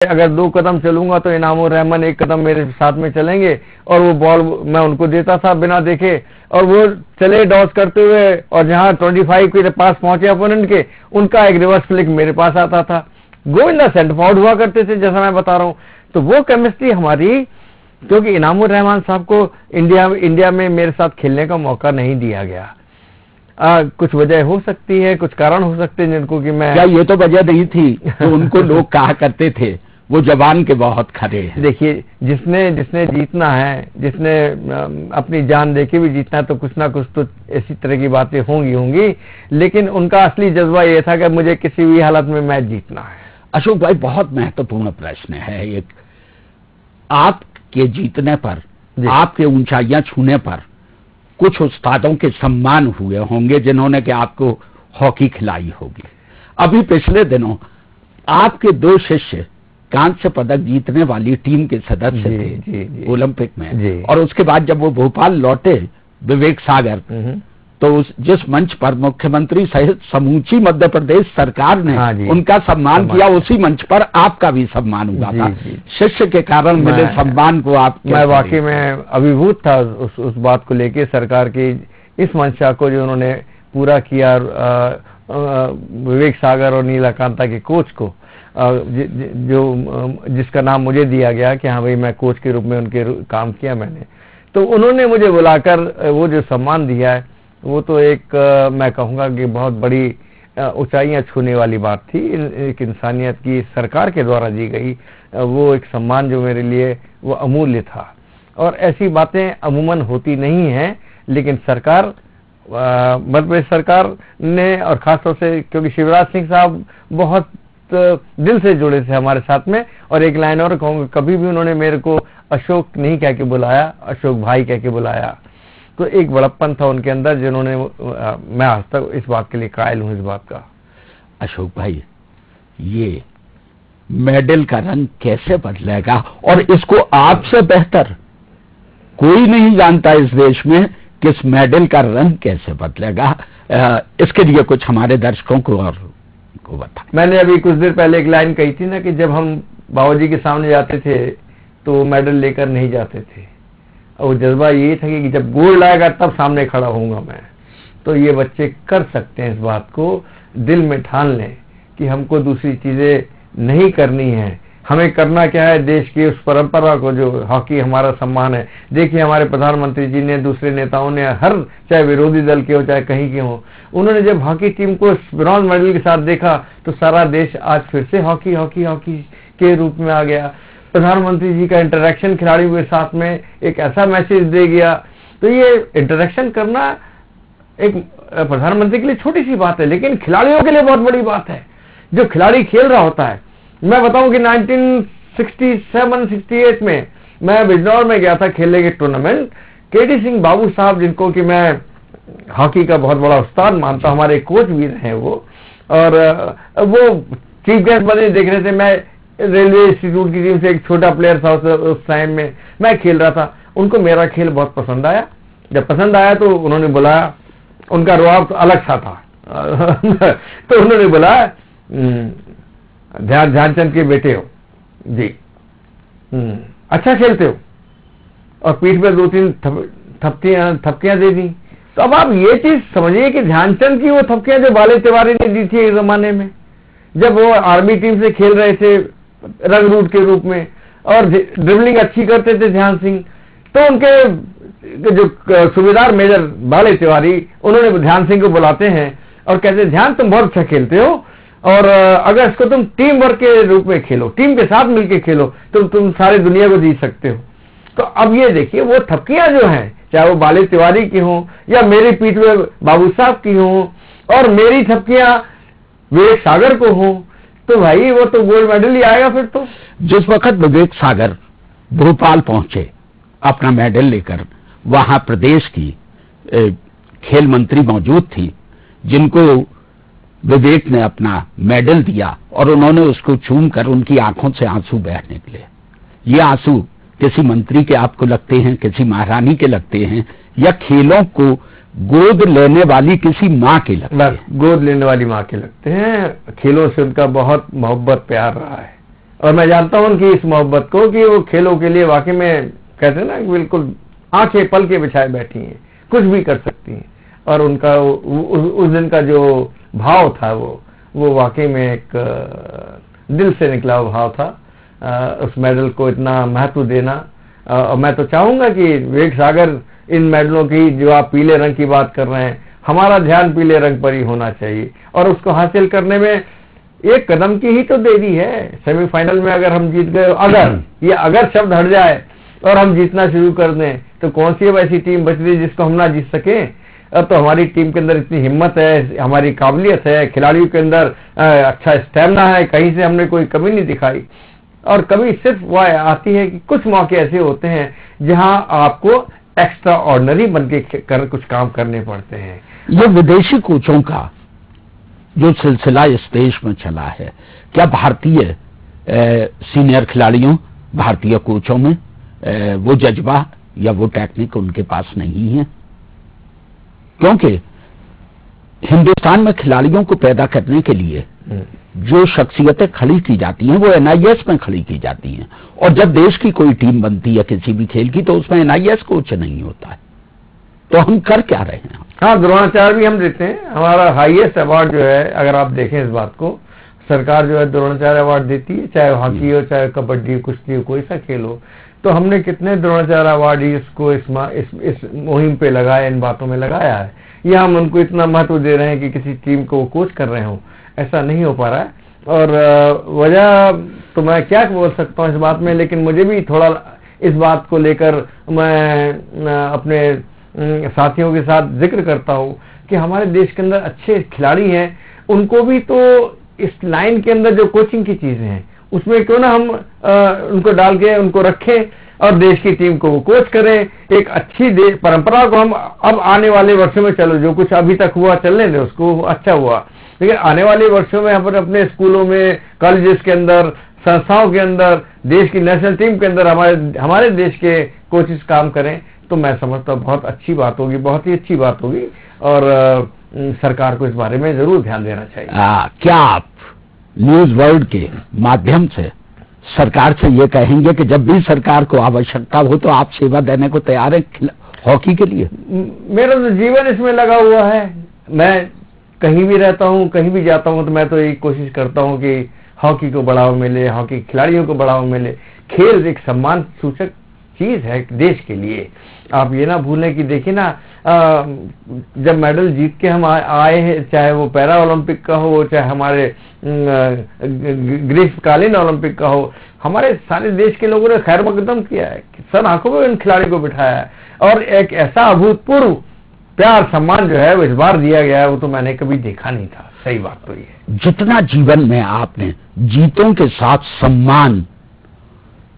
अगर 2 कदम चलूंगा तो इनामुर रहमान 1 कदम मेरे साथ में चलेंगे, और वो बॉल मैं उनको देता था बिना देखे, और वो चले डॉस करते हुए, और जहां 25 के पास पहुंचे अपोनेंट के, उनका एक रिवर्स फ्लिक मेरे पास आता था। गोविंदा सेंटर फॉरवर्ड हुआ करते थे, जैसा मैं बता रहा हूं। तो वो केमिस्ट्री हमारी, क्योंकि इनामुर रहमान साहब को इंडिया में मेरे साथ खेलने का मौका नहीं दिया गया। कुछ वजह हो सकती है, कुछ कारण हो सकते हैं जिनको कि मैं, क्या ये तो वजह नहीं थी तो उनको लोग कहा करते थे वो जवान के बहुत खरे हैं। देखिए, जिसने जीतना है, जिसने अपनी जान देके भी जीतना है, तो कुछ ना कुछ तो इसी तरह की बातें होंगी, लेकिन उनका असली जज्बा ये था कि मुझे किसी भी हालत में मैच जीतना है। अशोक भाई, बहुत महत्वपूर्ण प्रश्न है एक। आपके जीतने पर, आपके ऊंचाइयां छूने पर कुछ उस्तादों के सम्मान हुए होंगे जिन्होंने कि आपको हॉकी खिलाई होगी। अभी पिछले दिनों आपके 2 शिष्य कांस्य पदक जीतने वाली टीम के सदस्य थे ओलंपिक में, और उसके बाद जब वो भोपाल लौटे, विवेक सागर, तो जिस मंच पर मुख्यमंत्री सहित समूची मध्य प्रदेश सरकार ने उनका सम्मान किया, उसी मंच पर आपका भी सम्मान हुआ था। शिष्य के कारण मिले सम्मान को आप, मैं वाकई में अभिभूत था उस बात को लेके, सरकार की इस मंशा को जो उन्होंने पूरा किया। विवेक सागर और नीलाकांता के कोच को, जिसका नाम मुझे दिया गया कि हाँ भाई मैं कोच के रूप में उनके काम किया मैंने, तो उन्होंने मुझे बुलाकर वो जो सम्मान दिया है, वो तो एक मैं कहूँगा कि बहुत बड़ी ऊंचाइयां छूने वाली बात थी। एक इंसानियत की सरकार के द्वारा दी गई वो एक सम्मान जो मेरे लिए वो अमूल्य था। और ऐसी बातें अमूमन होती नहीं हैं, लेकिन सरकार, मध्य प्रदेश सरकार ने, और खासतौर से क्योंकि शिवराज सिंह साहब बहुत दिल से जुड़े थे हमारे साथ में, और एक लाइन और कहूँगा, कभी भी उन्होंने मेरे को अशोक नहीं कह के बुलाया, अशोक भाई कह के बुलाया। तो एक बड़प्पन था उनके अंदर जिन्होंने, मैं आज तक इस बात के लिए कायल हूं इस बात का। अशोक भाई, ये मेडल का रंग कैसे बदलेगा, और इसको आपसे बेहतर कोई नहीं जानता इस देश में कि इस मेडल का रंग कैसे बदलेगा। इसके लिए कुछ हमारे दर्शकों को और को बता। मैंने अभी कुछ देर पहले एक लाइन कही थी ना कि जब हम बाबूजी के सामने जाते थे तो मेडल लेकर नहीं जाते थे, और जज्बा ये था कि जब गोल्ड आएगा तब सामने खड़ा होऊंगा मैं। तो ये बच्चे कर सकते हैं, इस बात को दिल में ठान लें कि हमको दूसरी चीजें नहीं करनी है, हमें करना क्या है, देश की उस परंपरा को जो हॉकी हमारा सम्मान है। देखिए, हमारे प्रधानमंत्री जी ने, दूसरे नेताओं ने, हर चाहे विरोधी दल के हो चाहे कहीं के हो, उन्होंने जब हॉकी टीम को ब्रॉन्ज मेडल के साथ देखा तो सारा देश आज फिर से हॉकी हॉकी हॉकी के रूप में आ गया। प्रधानमंत्री जी का इंटरेक्शन खिलाड़ियों के साथ में एक ऐसा मैसेज दे गया। तो ये इंटरेक्शन करना एक प्रधानमंत्री के लिए छोटी सी बात है, लेकिन खिलाड़ियों के लिए बहुत बड़ी बात है। जो खिलाड़ी खेल रहा होता है, मैं बताऊं कि 1967-68 में मैं बिजनौर में गया था खेलने के टूर्नामेंट। केटी सिंह बाबू साहब, जिनको कि मैं हॉकी का बहुत बड़ा उस्ताद मानता, हमारे कोच भी रहे वो, और वो चीफ गेस्ट बने देख रहे थे। मैं रेलवे इंस्टीट्यूट की टीम से एक छोटा प्लेयर था उस टाइम में, मैं खेल रहा था। उनको मेरा खेल बहुत पसंद आया। जब पसंद आया तो उन्होंने बुलाया, उनका रुआब तो अलग सा था तो उन्होंने बुलाया, ध्यानचंद के बेटे हो जी, अच्छा खेलते हो, और पीठ पे 2-3 थपकियां दे दी। तो अब आप ये चीज समझिए कि ध्यानचंद की वो थपकियां जो बाले तिवारी ने दी थी एक जमाने में, जब वो आर्मी टीम से खेल रहे थे रंग रूट के रूप में, और ड्रिबलिंग अच्छी करते थे ध्यान सिंह, तो उनके जो सूबेदार मेजर बाले तिवारी, उन्होंने ध्यान सिंह को बुलाते हैं और कहते हैं, ध्यान तुम बहुत अच्छा खेलते हो, और अगर इसको तुम टीम वर्क के रूप में खेलो, टीम के साथ मिलकर खेलो, तो तुम सारी दुनिया को जीत सकते हो। तो अब ये देखिए, वो थपकियां जो हैं, चाहे वो बाले तिवारी की हो या मेरी पीठ में बाबू साहब की हो, और मेरी थपकियां विवेक सागर को हो, तो भाई वो तो गोल्ड मेडल ही आएगा फिर तो। जिस वक्त विवेक सागर भोपाल पहुंचे अपना मेडल लेकर, वहां प्रदेश की खेल मंत्री मौजूद थी, जिनको विवेक ने अपना मेडल दिया, और उन्होंने उसको चूम कर उनकी आंखों से आंसू बह निकले। ये आंसू किसी मंत्री के आपको लगते हैं, किसी महारानी के लगते हैं, या खेलों को गोद लेने वाली किसी माँ के लगते हैं? गोद लेने वाली माँ के लगते हैं। खेलों से उनका बहुत मोहब्बत प्यार रहा है, और मैं जानता हूं उनकी इस मोहब्बत को कि वो खेलों के लिए वाकई में कहते हैं ना बिल्कुल आंखें पल के बिछाए बैठी हैं, कुछ भी कर सकती हैं। और उनका उस दिन का जो भाव था वो वाकई में एक दिल से निकला हुआ भाव था। उस मेडल को इतना महत्व देना। और मैं तो चाहूंगा कि विवेक सागर इन मेडलों की, जो आप पीले रंग की बात कर रहे हैं, हमारा ध्यान पीले रंग पर ही होना चाहिए। और उसको हासिल करने में एक कदम की ही तो देरी है। सेमीफाइनल में अगर हम जीत गए, अगर शब्द हट जाए और हम जीतना शुरू कर दें, तो कौन सी अब ऐसी टीम बच रही जिसको हम ना जीत सके। अब तो हमारी टीम के अंदर इतनी हिम्मत है, हमारी काबिलियत है, खिलाड़ियों के अंदर अच्छा स्टेमिना है, कहीं से हमने कोई कमी नहीं दिखाई। और कभी सिर्फ वह आती है कि कुछ मौके ऐसे होते हैं जहां आपको एक्स्ट्रा ऑर्डिनरी बन के कुछ काम करने पड़ते हैं। ये विदेशी कोचों का जो सिलसिला इस देश में चला है, क्या भारतीय सीनियर खिलाड़ियों, भारतीय कोचों में वो जज्बा या वो टेक्निक उनके पास नहीं है? क्योंकि हिंदुस्तान में खिलाड़ियों को पैदा करने के लिए जो शख्सियतें खड़ी की जाती हैं वो एनआईएस में खड़ी की जाती हैं। और जब देश की कोई टीम बनती है किसी भी खेल की, तो उसमें एनआईएस कोच नहीं होता है। तो हम कर क्या रहे हैं? हाँ, द्रोणाचार्य भी हम देते हैं। हमारा हाईएस्ट अवार्ड जो है, अगर आप देखें इस बात को, सरकार जो है द्रोणाचार्य अवार्ड देती है, चाहे हॉकी हो, चाहे कबड्डी हो, कुश्ती हो, कोई सा खेल हो। तो हमने कितने द्रोणाचार्य अवार्ड इसको इस मुहिम पे लगाया, इन बातों में लगाया है। या हम उनको इतना महत्व दे रहे हैं कि किसी टीम को कोच कर रहे हो, ऐसा नहीं हो पा रहा है। और वजह तो मैं क्या बोल सकता हूँ इस बात में, लेकिन मुझे भी थोड़ा इस बात को लेकर मैं अपने साथियों के साथ जिक्र करता हूँ कि हमारे देश के अंदर अच्छे खिलाड़ी हैं, उनको भी तो इस लाइन के अंदर जो कोचिंग की चीजें हैं उसमें क्यों ना हम उनको डाल के उनको रखें और देश की टीम को वो कोच करें। एक अच्छी परंपरा को हम अब आने वाले वर्षों में, चलो जो कुछ अभी तक हुआ चलने दें, उसको अच्छा हुआ, लेकिन आने वाले वर्षों में हम अपने स्कूलों में, कॉलेजेस के अंदर, संस्थाओं के अंदर, देश की नेशनल टीम के अंदर हमारे देश के कोचेस काम करें, तो मैं समझता हूँ बहुत अच्छी बात होगी, बहुत ही अच्छी बात होगी। और सरकार को इस बारे में जरूर ध्यान देना चाहिए। क्या आप न्यूज वर्ल्ड के माध्यम से सरकार से ये कहेंगे कि जब भी सरकार को आवश्यकता हो तो आप सेवा देने को तैयार हैं हॉकी के लिए? मेरा तो जीवन इसमें लगा हुआ है। मैं कहीं भी रहता हूँ, कहीं भी जाता हूँ, तो मैं तो यही कोशिश करता हूँ कि हॉकी को बढ़ावा मिले, हॉकी खिलाड़ियों को बढ़ावा मिले। खेल एक सम्मान सूचक चीज है देश के लिए। आप ये ना भूलें कि देखिए ना, जब मेडल जीत के हम आए हैं, चाहे वो पैरा ओलंपिक का हो, चाहे हमारे ग्रीष्मकालीन ओलंपिक का हो, हमारे सारे देश के लोगों ने खैर मकदम किया है, सर आंखों में इन खिलाड़ियों को बिठाया है। और एक ऐसा अभूतपूर्व प्यार सम्मान जो है वो इस बार दिया गया है, वो तो मैंने कभी देखा नहीं था। सही बात तो ये है। जितना जीवन में आपने जीतों के साथ सम्मान,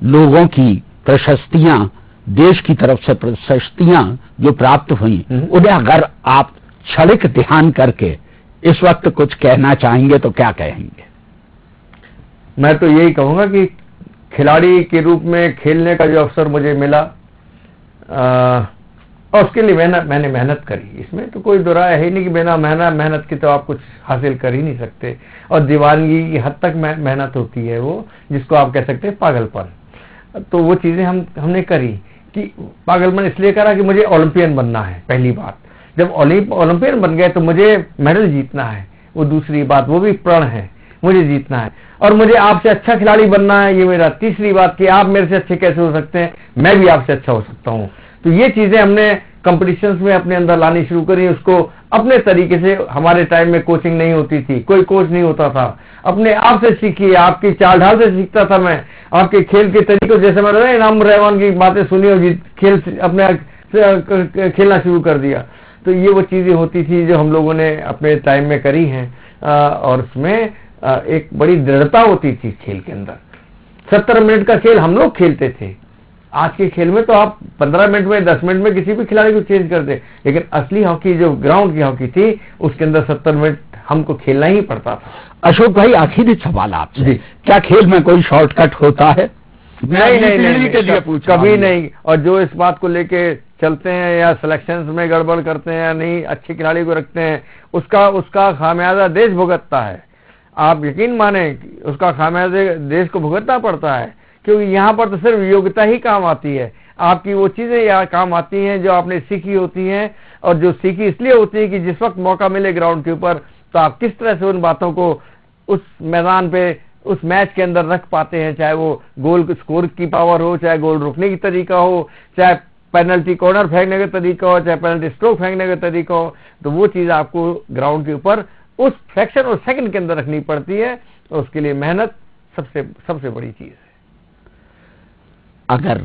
लोगों की प्रशस्तियां, देश की तरफ से प्रशस्तियां जो प्राप्त हुई, उन्हें अगर आप क्षणिक ध्यान करके इस वक्त कुछ कहना चाहेंगे तो क्या कहेंगे? मैं तो यही कहूंगा कि खिलाड़ी के रूप में खेलने का जो अवसर मुझे मिला, और उसके लिए मैंने मेहनत करी, इसमें तो कोई दुराय है ही नहीं कि बिना मेहनत की तो आप कुछ हासिल कर ही नहीं सकते। और दीवानगी की हद तक मेहनत होती है, वो जिसको आप कह सकते हैं पागलपन। तो वो चीजें हमने करी कि पागलपन इसलिए करा कि मुझे ओलंपियन बनना है, पहली बात। जब ओलंपियन बन गए तो मुझे मेडल जीतना है, वो दूसरी बात, वो भी प्रण है, मुझे जीतना है। और मुझे आपसे अच्छा खिलाड़ी बनना है, ये मेरा तीसरी बात कि आप मेरे से अच्छे कैसे हो सकते हैं, मैं भी आपसे अच्छा हो सकता हूँ। तो ये चीजें हमने कॉम्पिटिशंस में अपने अंदर लानी शुरू करी, उसको अपने तरीके से। हमारे टाइम में कोचिंग नहीं होती थी, कोई कोच नहीं होता था, अपने आप से सीखी, आपकी चाल ढाल से सीखता था मैं, आपके खेल के तरीकों, जैसे मैंने इनाम रहमान की बातें सुनी होगी, खेल अपने खेलना शुरू कर दिया। तो ये वो चीजें होती थी जो हम लोगों ने अपने टाइम में करी हैं, और उसमें एक बड़ी दृढ़ता होती थी खेल के अंदर। 70 मिनट का खेल हम लोग खेलते थे, आज के खेल में तो आप 15 मिनट में, 10 मिनट में किसी भी खिलाड़ी को चेंज कर दे, लेकिन असली हॉकी जो ग्राउंड की हॉकी थी उसके अंदर 70 मिनट हमको खेलना ही पड़ता था। अशोक भाई, आखिरी सवाल आपसे, क्या खेल में कोई शॉर्टकट होता है? नहीं, के लिए कभी नहीं। और जो इस बात को लेके चलते हैं या सिलेक्शंस में गड़बड़ करते हैं या नहीं अच्छे खिलाड़ी को रखते हैं, उसका खामियाजा देश भुगतता है। आप यकीन माने उसका खामियाजा देश को भुगतना पड़ता है, क्योंकि यहाँ पर तो सिर्फ योग्यता ही काम आती है। आपकी वो चीजें यहाँ काम आती हैं जो आपने सीखी होती हैं, और जो सीखी इसलिए होती है कि जिस वक्त मौका मिले ग्राउंड के ऊपर तो आप किस तरह से उन बातों को उस मैदान पे उस मैच के अंदर रख पाते हैं, चाहे वो गोल स्कोर की पावर हो, चाहे गोल रोकने की तरीका हो, चाहे पेनल्टी कॉर्नर फेंकने का तरीका हो, चाहे पेनल्टी स्ट्रोक फेंकने का तरीका हो, तो वो चीज आपको ग्राउंड के ऊपर उस फ्रैक्शन और सेकंड के अंदर रखनी पड़ती है, और उसके लिए मेहनत सबसे बड़ी चीज है। अगर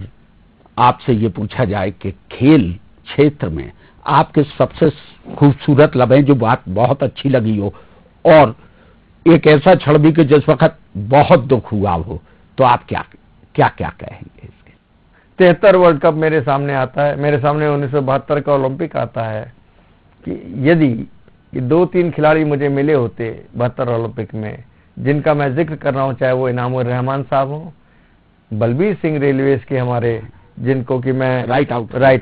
आपसे ये पूछा जाए कि खेल क्षेत्र में आपके सबसे खूबसूरत लम्हे, जो बात बहुत अच्छी लगी हो, और एक ऐसा क्षण भी कि जिस वक्त बहुत दुख हुआ हो, तो आप क्या कहेंगे इसके? 73 वर्ल्ड कप मेरे सामने आता है, मेरे सामने 1972 का ओलंपिक आता है, कि यदि 2-3 खिलाड़ी मुझे मिले होते 72 ओलंपिक में, जिनका मैं जिक्र कर रहा हूं, चाहे वो इनामुर रहमान साहब हो, बलबीर सिंह रेलवेज के हमारे, जिनको कि मैं राइट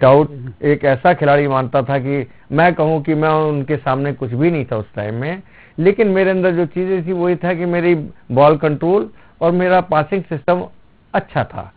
आउट एक ऐसा खिलाड़ी मानता था कि मैं कहूं कि मैं उनके सामने कुछ भी नहीं था उस टाइम में, लेकिन मेरे अंदर जो चीजें थी वही था कि मेरी बॉल कंट्रोल और मेरा पासिंग सिस्टम अच्छा था।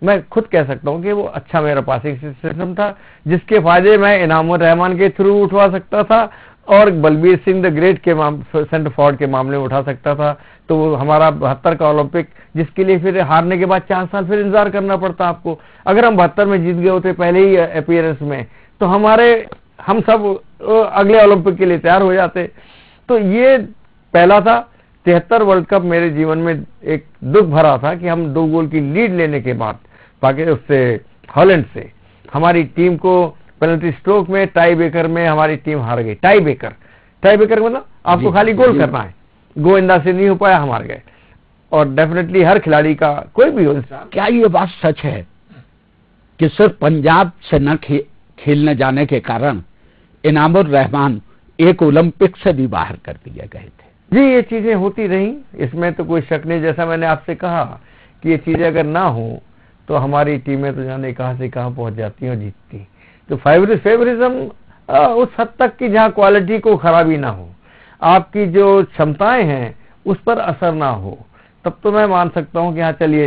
मैं खुद कह सकता हूं कि वो अच्छा मेरा पासिंग सिस्टम था, जिसके फायदे मैं इनामुर रहमान के थ्रू उठवा सकता था और बलबीर सिंह द ग्रेट के सेंटर फॉरवर्ड के मामले में उठा सकता था। तो वो हमारा 72 का ओलंपिक, जिसके लिए फिर हारने के बाद 4 साल फिर इंतजार करना पड़ता आपको। अगर हम 72 में जीत गए होते पहले ही अपीयरेंस में, तो हम सब अगले ओलंपिक के लिए तैयार हो जाते। तो ये पहला था। 73 वर्ल्ड कप मेरे जीवन में एक दुख भरा था कि हम 2 गोल की लीड लेने के बाद उससे हॉलैंड से हमारी टीम को पेनल्टी स्ट्रोक में टाई ब्रेकर में हमारी टीम हार गई। टाई ब्रेकर मतलब आपको खाली गोल करना है, गोविंदा से नहीं हो पाया, हम हार गए। और डेफिनेटली हर खिलाड़ी का कोई भी हो, क्या ये बात सच है कि सिर्फ पंजाब से न खेलने जाने के कारण इनामुर रहमान एक ओलंपिक से भी बाहर कर दिए गए थे? जी, ये चीजें होती रही, इसमें तो कोई शक नहीं। जैसा मैंने आपसे कहा कि ये चीजें अगर ना हो तो हमारी टीमें तो जाने कहां से कहां पहुंच जाती हैं और जीतती। तो फेवरिज्म उस हद तक की जहां क्वालिटी को खराबी ना हो, आपकी जो क्षमताएं हैं उस पर असर ना हो, तब तो मैं मान सकता हूं कि हाँ चलिए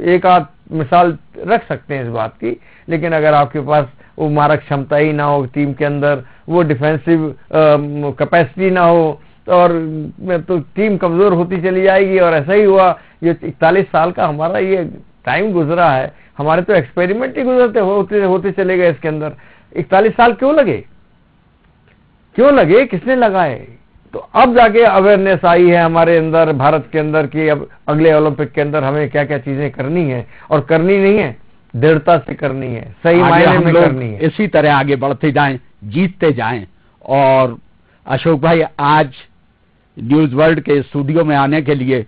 एक आध मिसाल रख सकते हैं इस बात की। लेकिन अगर आपके पास वो मारक क्षमता ही ना हो टीम के अंदर, वो डिफेंसिव कैपेसिटी ना हो, और तो टीम कमजोर होती चली जाएगी। और ऐसा ही हुआ, ये 41 साल का हमारा ये टाइम गुजरा है, हमारे तो एक्सपेरिमेंट ही गुजरते होते चले गए इसके अंदर। 41 साल क्यों लगे, किसने लगाए? तो अब जाके अवेयरनेस आई है हमारे अंदर, भारत के अंदर, कि अब अगले ओलंपिक के अंदर हमें क्या क्या चीजें करनी है, और करनी नहीं है दृढ़ता से करनी है, सही मायने में करनी है। इसी तरह आगे बढ़ते जाएं, जीतते जाएं। और अशोक भाई, आज न्यूज वर्ल्ड के स्टूडियो में आने के लिए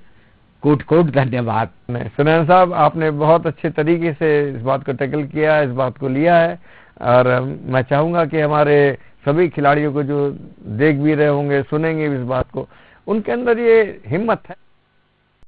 कोट धन्यवाद। सुनैना साहब, आपने बहुत अच्छे तरीके से इस बात को टैकल किया, इस बात को लिया है, और मैं चाहूंगा कि हमारे सभी खिलाड़ियों को जो देख भी रहे होंगे, सुनेंगे इस बात को, उनके अंदर ये हिम्मत है।